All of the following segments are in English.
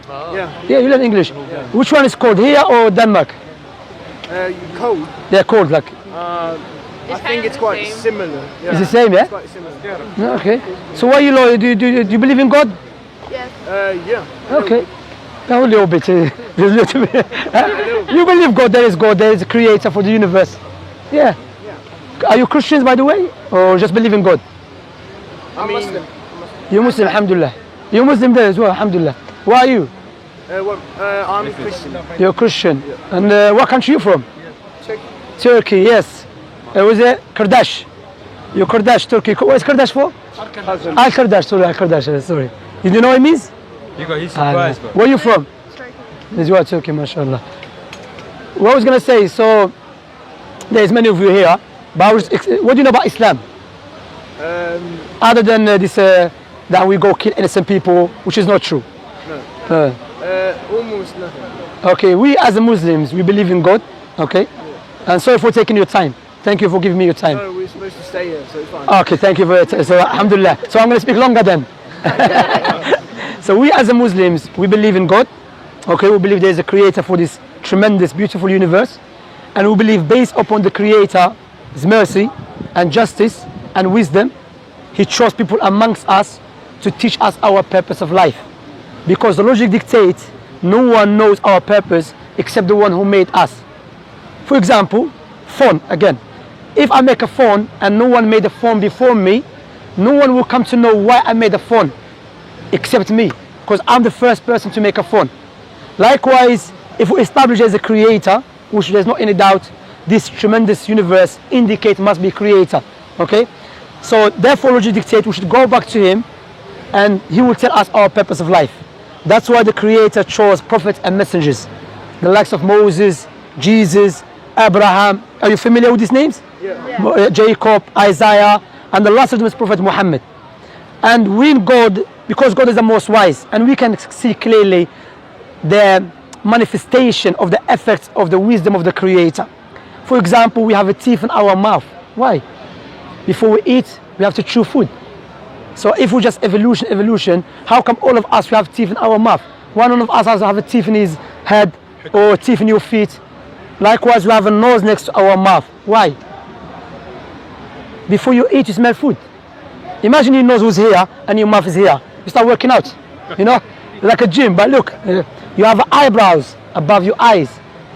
Yeah, you learn English. Which one is cold, here or Denmark? Cold. Yeah, cold, like. I think it's quite similar. Yeah. It's the same, yeah? It's quite similar. Yeah, okay. So why are you loyal? Do you believe in God? Yes. Yeah. Okay. A little bit. You believe God, there is a creator for the universe. Yeah. Are you Christians, by the way? Or just believe in God? I'm Muslim. You're Muslim, alhamdulillah. You're Muslim there as well, alhamdulillah. Why are you? I'm Christian. You're Christian. And what country are you from? Turkey. Turkey, yes. Was it Kurdish? You're Kurdish, Turkey. What is Kurdish for? Al-Kurdish, sorry. You know what it means? He's surprised, bro. Where are you from? Turkey. This is Turkey, mashallah. What I was going to say, so there's many of you here, but what do you know about Islam? Other than this, that we go kill innocent people, which is not true. No. Almost nothing. Okay, we as Muslims, we believe in God, okay? And sorry for taking your time. Thank you for giving me your time. No, we're supposed to stay here, so it's fine. Okay, thank you for it. So, alhamdulillah. So I'm going to speak longer then. So we as Muslims, we believe in God. Okay, we believe there is a creator for this tremendous, beautiful universe. And we believe based upon the creator's mercy and justice and wisdom, he chose people amongst us to teach us our purpose of life. Because the logic dictates no one knows our purpose except the one who made us. For example, phone again. If I make a phone and no one made a phone before me, no one will come to know why I made a phone except me, because I'm the first person to make a phone. Likewise, if we establish as a creator, which there's not any doubt, this tremendous universe indicate must be creator. Okay? So therefore logic dictates we should go back to him and he will tell us our purpose of life. That's why the creator chose prophets and messengers. The likes of Moses, Jesus, Abraham. Are you familiar with these names? Yeah. Jacob, Isaiah, and the last of them is Prophet Muhammad. And we in God, because God is the most wise, and we can see clearly the manifestation of the effects of the wisdom of the creator. For example, we have a teeth in our mouth. Why? Before we eat, we have to chew food. So if we just evolution, how come all of us we have teeth in our mouth? One of us has to have a teeth in his head or teeth in your feet. Likewise, we have a nose next to our mouth. Why? Before you eat, you smell food. Imagine your nose was here and your mouth is here. You start working out, you know, like a gym. But look, you have eyebrows above your eyes.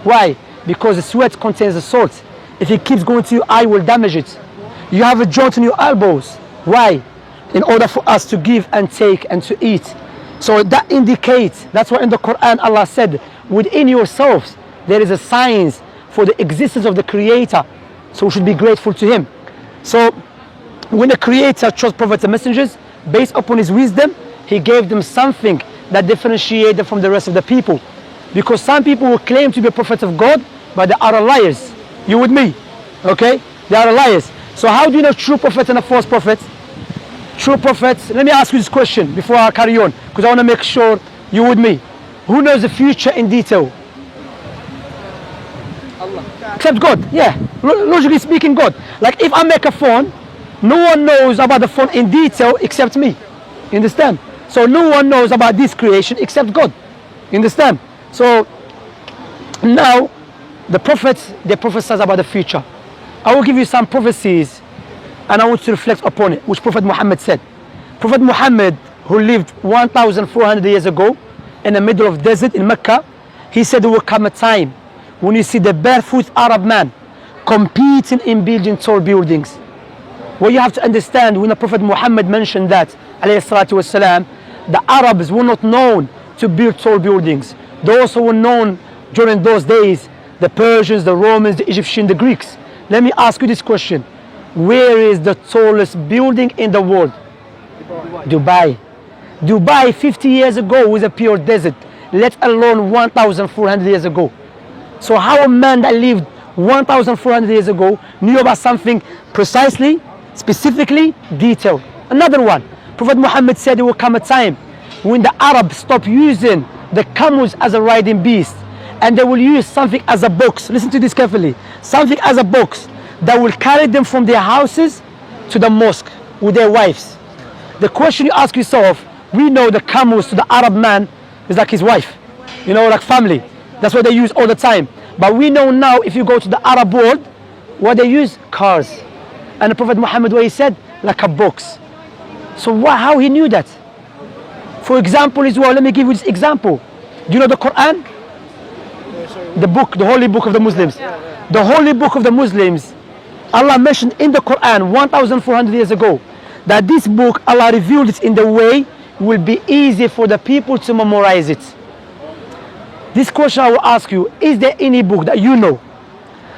Why? Because the sweat contains the salt. If it keeps going to your eye, it will damage it. You have a joint in your elbows. Why? In order for us to give and take and to eat. So that indicates, that's why in the Quran Allah said, within yourselves there is a science for the existence of the creator. So we should be grateful to him. So when the creator chose prophets and messengers, based upon his wisdom, he gave them something that differentiated them from the rest of the people. Because some people will claim to be prophets of God, but they are liars. You with me? Okay? They are liars. So how do you know true prophet and a false prophet? True prophets, let me ask you this question before I carry on, because I want to make sure you with me. Who knows the future in detail? Allah. Except God, yeah. Logically speaking, God. Like if I make a phone, no one knows about the phone in detail except me. You understand? So no one knows about this creation except God. You understand? So now the prophets, they prophesy about the future. I will give you some prophecies and I want to reflect upon it, which Prophet Muhammad said. Prophet Muhammad, who lived 1,400 years ago in the middle of desert in Mecca, he said there will come a time when you see the barefoot Arab man competing in building tall buildings. What you have to understand, when the Prophet Muhammad mentioned that, alayhi salatu wasalam, the Arabs were not known to build tall buildings. They also were known during those days, the Persians, the Romans, the Egyptians, the Greeks. Let me ask you this question. Where is the tallest building in the world? Dubai. Dubai 50 years ago was a pure desert, let alone 1,400 years ago. So how a man that lived 1,400 years ago knew about something precisely, specifically, detailed? Another one, Prophet Muhammad said there will come a time when the Arabs stop using the camels as a riding beast and they will use something as a box. Listen to this carefully. Something as a box that will carry them from their houses to the mosque with their wives. The question you ask yourself, we know the camels to the Arab man It's like his wife, you know, like family. That's what they use all the time. But we know now, if you go to the Arab world, what they use? Cars. And the Prophet Muhammad, what he said? Like a box. So how he knew that? For example as well, let me give you this example. Do you know the Quran? The book, the holy book of the Muslims. The holy book of the Muslims, Allah mentioned in the Quran 1400 years ago that this book, Allah revealed it in the way will be easy for the people to memorize it. This question I will ask you, is there any book that you know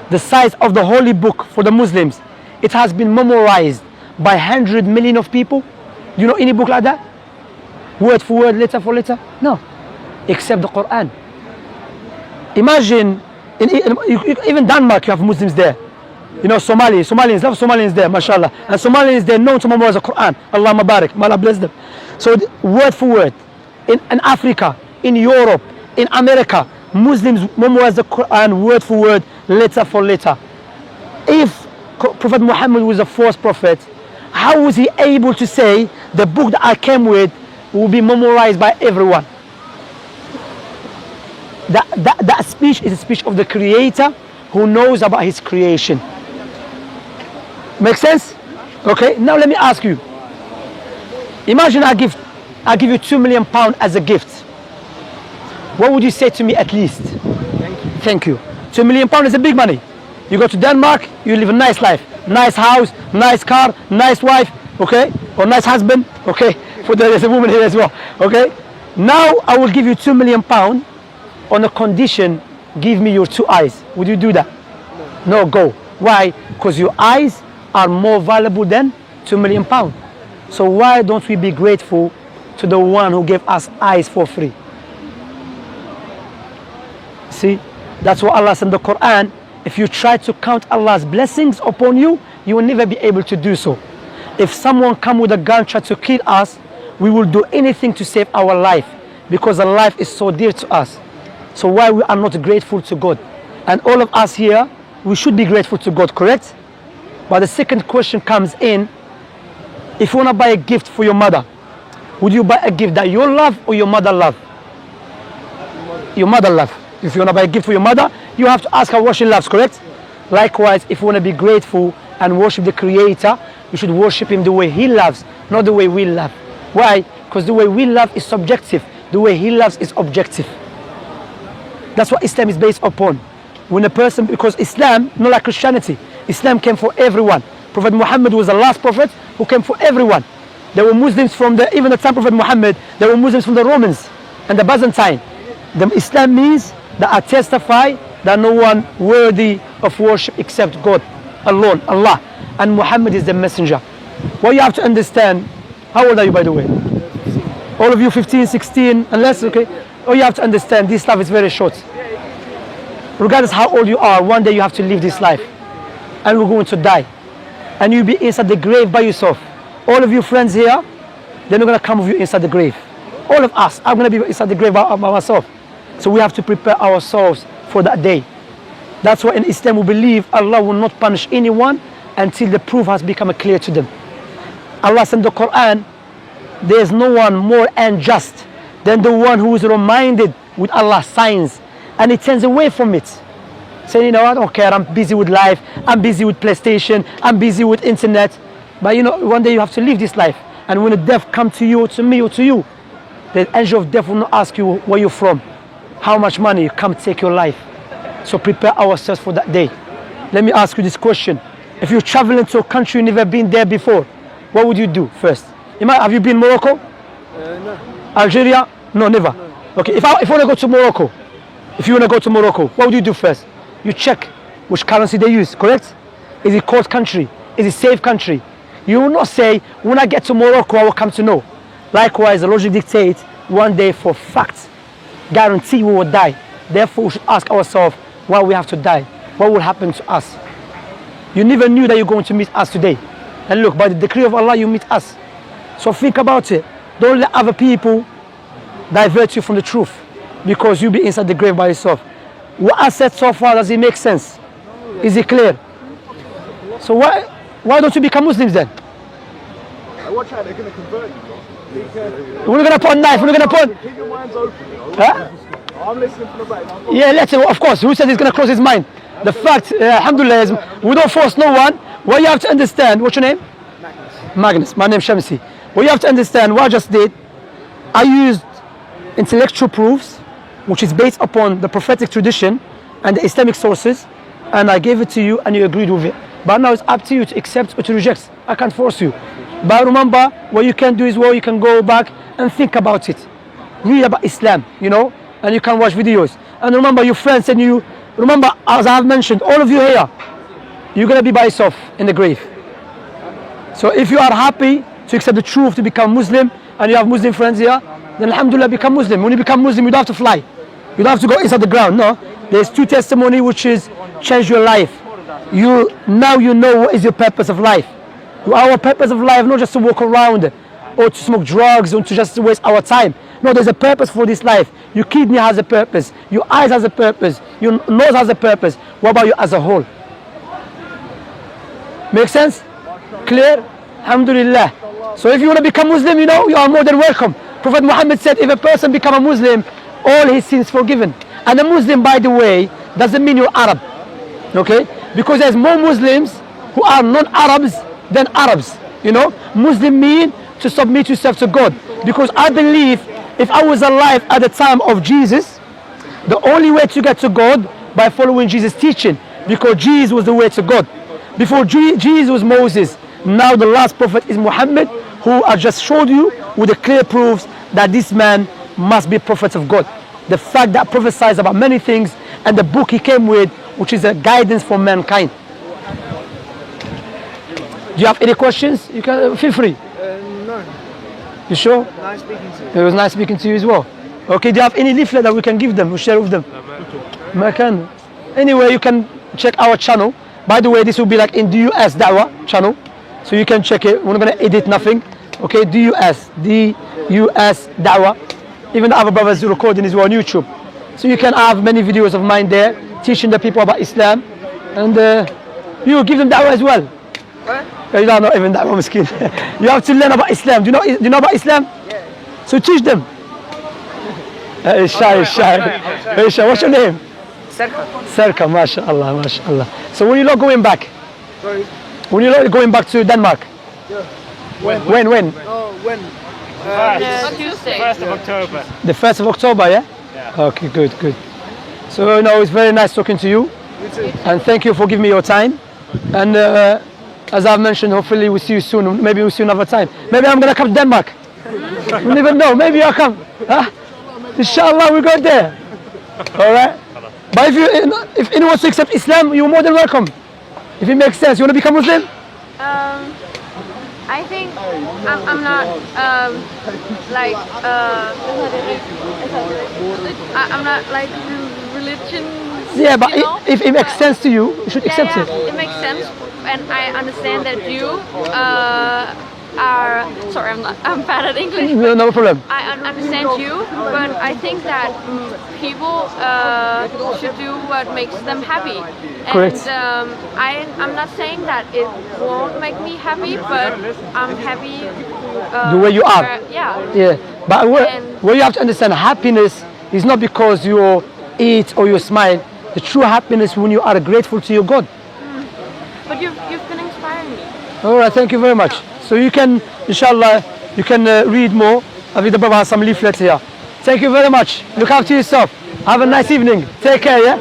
the size of the holy book for the Muslims, it has been memorized by 100 million of people? Do you know any book like that? Word for word, letter for letter? No, except the Quran. Imagine, even Denmark, you have Muslims there. You know, Somalians love Somalians there, mashallah. And Somalians, they're known to memorize the Quran. Allah Mabarak, may Allah bless them. So word for word, in Africa, in Europe, in America, Muslims memorize the Quran word for word, letter for letter. If Prophet Muhammad was the first prophet, how was he able to say the book that I came with will be memorized by everyone? That speech is a speech of the Creator who knows about his creation. Make sense? Okay, now let me ask you. Imagine I give you £2 million as a gift. What would you say to me at least? Thank you. £2 million is a big money. You go to Denmark, you live a nice life. Nice house, nice car, nice wife, okay? Or nice husband, okay? There's a woman here as well, okay? Now I will give you £2 million on a condition, give me your 2 eyes. Would you do that? No, go. Why? Because your eyes are more valuable than £2 million. So why don't we be grateful to the one who gave us eyes for free? See, that's what Allah said in the Quran. If you try to count Allah's blessings upon you, you will never be able to do so. If someone come with a gun try to kill us, we will do anything to save our life because our life is so dear to us. So why we are not grateful to God? And all of us here, we should be grateful to God, correct? But the second question comes in, if you want to buy a gift for your mother, would you buy a gift that you love or your mother love? Your mother love. If you want to buy a gift for your mother, you have to ask her what she loves, correct? Likewise, if you want to be grateful and worship the Creator, you should worship Him the way He loves, not the way we love. Why? Because the way we love is subjective. The way He loves is objective. That's what Islam is based upon. When a person, because Islam, not like Christianity, Islam came for everyone. Prophet Muhammad was the last prophet who came for everyone. There were Muslims from even the time of Prophet Muhammad, there were Muslims from the Romans and the Byzantine. Islam means that I testify that no one worthy of worship except God alone, Allah. And Muhammad is the messenger. What you have to understand, how old are you by the way? All of you 15, 16, unless, okay? Oh, you have to understand this life is very short. Regardless how old you are, one day you have to leave this life. And we're going to die. And you'll be inside the grave by yourself. All of you friends here, they're not going to come with you inside the grave. All of us, I'm going to be inside the grave by myself. So we have to prepare ourselves for that day. That's why in Islam we believe Allah will not punish anyone until the proof has become clear to them. Allah said in the Quran, there is no one more unjust than the one who is reminded with Allah's signs and he turns away from it. Saying, you know, I don't care, I'm busy with life, I'm busy with PlayStation, I'm busy with internet. But you know, one day you have to leave this life. And when the death comes to you, or to me, or to you, the angel of death will not ask you where you're from, how much money, come take your life. So prepare ourselves for that day. Let me ask you this question. If you're traveling to a country you've never been there before, what would you do first? Have you been Morocco? No. Algeria? No, never. No. Okay, if you want to go to Morocco, what would you do first? You check which currency they use, correct? Is it cold country? Is it safe country? You will not say, when I get to Morocco, I will come to know. Likewise, the logic dictates one day for fact, guarantee we will die. Therefore, we should ask ourselves why we have to die. What will happen to us? You never knew that you're going to meet us today. And look, by the decree of Allah, you meet us. So think about it. Don't let other people divert you from the truth because you'll be inside the grave by yourself. What I said so far, does it make sense? Is it clear? So why don't you become Muslims then? Watch out, they're going to convert you, bro. We're gonna put a knife. We're gonna put. Keep your minds open. Huh? I'm listening from the back. Yeah, let's say, of course. Who said he's gonna close his mind? The fact, alhamdulillah, is we don't force no one. What you have to understand. What's your name? Magnus. My name's Shamsi. What you have to understand. What I just did. I used intellectual proofs, which is based upon the prophetic tradition and the Islamic sources, and I gave it to you and you agreed with it. But now it's up to you to accept or to reject. I can't force you. But remember, what you can do is, well, you can go back and think about it. Read about Islam, you know, and you can watch videos. And remember, your friends and you, remember, as I have mentioned, all of you here, you're going to be by yourself in the grave. So if you are happy to accept the truth, to become Muslim, and you have Muslim friends here, then alhamdulillah, become Muslim. When you become Muslim, you don't have to fly. You don't have to go inside the ground, no. There's two testimony which is change your life. Now you know what is your purpose of life. Our purpose of life, not just to walk around or to smoke drugs or to just waste our time. No, there's a purpose for this life. Your kidney has a purpose. Your eyes has a purpose. Your nose has a purpose. What about you as a whole? Make sense? Clear? Alhamdulillah. So if you want to become Muslim, you know, you are more than welcome. Prophet Muhammad said, if a person become a Muslim, all his sins forgiven. And a Muslim, by the way, doesn't mean you're Arab. Okay? Because there's more Muslims who are non-Arabs than Arabs. You know? Muslim mean to submit yourself to God. Because I believe if I was alive at the time of Jesus, the only way to get to God by following Jesus' teaching. Because Jesus was the way to God. Before Jesus was Moses. Now the last prophet is Muhammad, who I just showed you with the clear proofs that this man must be a prophet of God. The fact that prophesies about many things and the book he came with, which is a guidance for mankind. Do you have any questions? You can feel free. No. You sure? Nice speaking to you. It was nice speaking to you as well. Okay, do you have any leaflet that we can give them, we share with them? Makan. Anyway, you can check our channel. By the way, this will be like in DUS Dawah channel. So you can check it. We're not going to edit nothing. Okay, DUS Dawah. Even the other brothers recording as well on YouTube. So you can have many videos of mine there, teaching the people about Islam. And you give them da'wah as well. What? You don't know even da'wah, miskin. You have to learn about Islam. Do you know about Islam? Yeah. So teach them. Shy. What's your name? Serka, mashallah, mashallah. So when you're not going back? Sorry. When you're not going back to Denmark? Yeah. When? Oh, when? On Tuesday. 1st of October. The 1st of October, yeah? Okay, good. So, no, it's very nice talking to you. You too. And thank you for giving me your time. And as I've mentioned, hopefully we'll see you soon. Maybe we'll see you another time. Maybe I'm going to come to Denmark. You never know. Maybe I'll come. Huh? Inshallah, we'll go there. All right? But if anyone wants to accept Islam, you're more than welcome. If it makes sense. You want to become Muslim? I think I'm not like I'm not like religion. Yeah, but you know? if it makes sense to you, you should accept yeah, it. it makes sense, and I understand that you are. Sorry, I'm bad at English. No problem. I understand you, but I think that people should do what makes them happy. Correct. And I'm not saying that it won't make me happy, but I'm happy. The way you are. Yeah. But what you have to understand, happiness is not because you eat or you smile. The true happiness when you are grateful to your God. But you've been inspiring me. All right, thank you very much. So you can, inshallah, you can read more. I think the brother has some leaflets here. Thank you very much. Look after yourself. Have a nice evening. Take care, yeah?